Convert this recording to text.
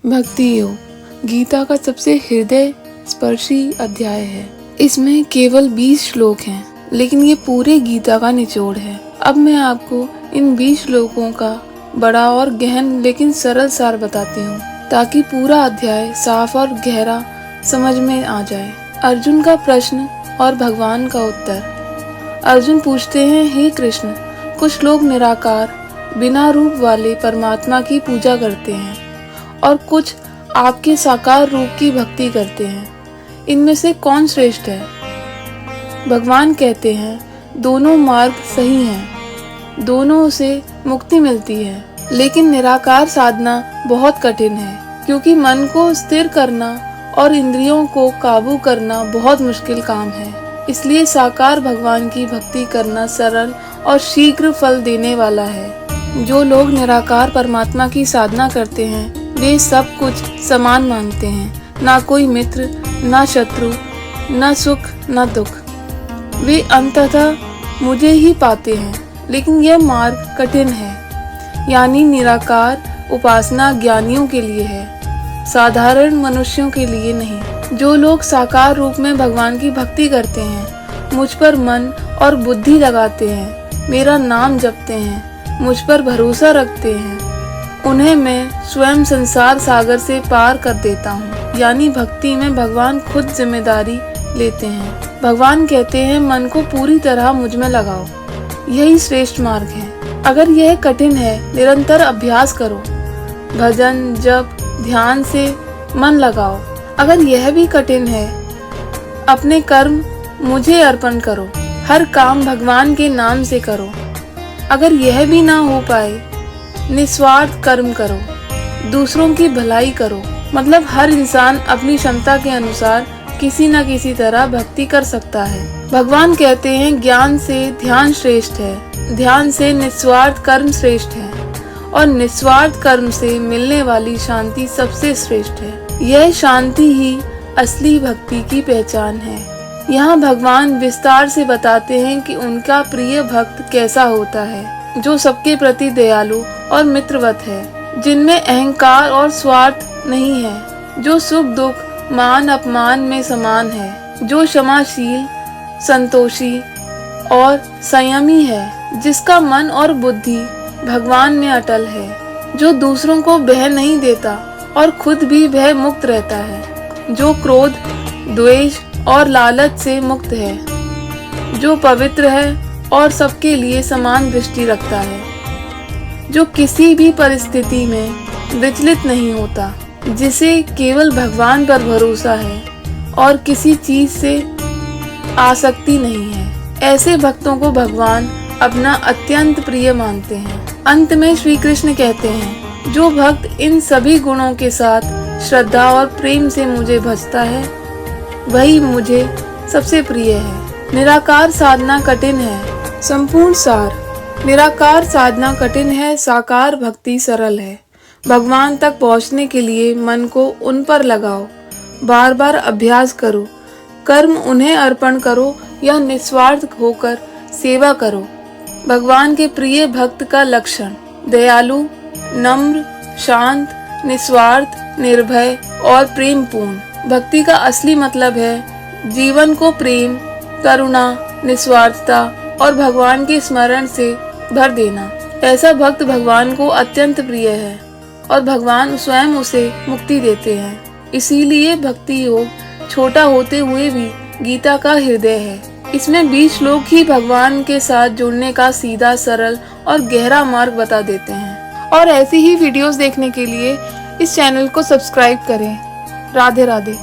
भक्ति योग गीता का सबसे हृदय स्पर्शी अध्याय है। इसमें केवल 20 श्लोक हैं, लेकिन ये पूरे गीता का निचोड़ है। अब मैं आपको इन 20 श्लोकों का बड़ा और गहन लेकिन सरल सार बताती हूँ, ताकि पूरा अध्याय साफ और गहरा समझ में आ जाए। अर्जुन का प्रश्न और भगवान का उत्तर। अर्जुन पूछते हैं, हे कृष्ण, कुछ लोग निराकार बिना रूप वाले परमात्मा की पूजा करते हैं और कुछ आपके साकार रूप की भक्ति करते हैं। इनमें से कौन श्रेष्ठ है? भगवान कहते हैं, दोनों मार्ग सही हैं, दोनों से मुक्ति मिलती है, लेकिन निराकार साधना बहुत कठिन है, क्योंकि मन को स्थिर करना और इंद्रियों को काबू करना बहुत मुश्किल काम है। इसलिए साकार भगवान की भक्ति करना सरल और शीघ्र फल देने वाला है। जो लोग निराकार परमात्मा की साधना करते हैं, वे सब कुछ समान मानते हैं, ना कोई मित्र, ना शत्रु, ना सुख, ना दुख। वे अंततः मुझे ही पाते हैं, लेकिन यह मार्ग कठिन है। यानी निराकार उपासना ज्ञानियों के लिए है, साधारण मनुष्यों के लिए नहीं। जो लोग साकार रूप में भगवान की भक्ति करते हैं, मुझ पर मन और बुद्धि लगाते हैं, मेरा नाम जपते हैं, मुझ पर भरोसा रखते हैं, उन्हें मैं स्वयं संसार सागर से पार कर देता हूँ। यानी भक्ति में भगवान खुद जिम्मेदारी लेते हैं। भगवान कहते हैं, मन को पूरी तरह मुझ में लगाओ, यही श्रेष्ठ मार्ग है। अगर यह कठिन है, निरंतर अभ्यास करो, भजन जप ध्यान से मन लगाओ। अगर यह भी कठिन है, अपने कर्म मुझे अर्पण करो, हर काम भगवान के नाम से करो। अगर यह भी ना हो पाए, निस्वार्थ कर्म करो, दूसरों की भलाई करो। मतलब हर इंसान अपनी क्षमता के अनुसार किसी न किसी तरह भक्ति कर सकता है। भगवान कहते हैं, ज्ञान से ध्यान श्रेष्ठ है, ध्यान से निस्वार्थ कर्म श्रेष्ठ है, और निस्वार्थ कर्म से मिलने वाली शांति सबसे श्रेष्ठ है। यह शांति ही असली भक्ति की पहचान है। यहाँ भगवान विस्तार से बताते हैं कि उनका प्रिय भक्त कैसा होता है, जो सबके प्रति दयालु और मित्रवत है, जिनमें अहंकार और स्वार्थ नहीं है, जो सुख दुख मान अपमान में समान है, जो क्षमाशील, संतोषी और संयमी है, जिसका मन और बुद्धि भगवान में अटल है, जो दूसरों को भय नहीं देता और खुद भी भय मुक्त रहता है, जो क्रोध, द्वेष और लालच से मुक्त है, जो पवित्र है और सबके लिए समान दृष्टि रखता है, जो किसी भी परिस्थिति में विचलित नहीं होता, जिसे केवल भगवान पर भरोसा है और किसी चीज से आसक्ति नहीं है। ऐसे भक्तों को भगवान अपना अत्यंत प्रिय मानते हैं। अंत में श्री कृष्ण कहते हैं, जो भक्त इन सभी गुणों के साथ श्रद्धा और प्रेम से मुझे भजता है, वही मुझे सबसे प्रिय है। निराकार साधना कठिन है। संपूर्ण सार। निराकार साधना कठिन है, साकार भक्ति सरल है। भगवान तक पहुंचने के लिए मन को उन पर लगाओ, बार बार अभ्यास करो, कर्म उन्हें अर्पण करो या निस्वार्थ होकर सेवा करो। भगवान के प्रिय भक्त का लक्षण: दयालु, नम्र, शांत, निस्वार्थ, निर्भय और प्रेम पूर्ण। भक्ति का असली मतलब है जीवन को प्रेम, करुणा, निस्वार्थता और भगवान के स्मरण से भर देना। ऐसा भक्त भगवान को अत्यंत प्रिय है और भगवान स्वयं उसे मुक्ति देते हैं। इसीलिए भक्ति योग छोटा होते हुए भी गीता का हृदय है। इसमें 20 श्लोक ही भगवान के साथ जुड़ने का सीधा, सरल और गहरा मार्ग बता देते हैं। और ऐसी ही वीडियोस देखने के लिए इस चैनल को सब्सक्राइब करें। राधे राधे।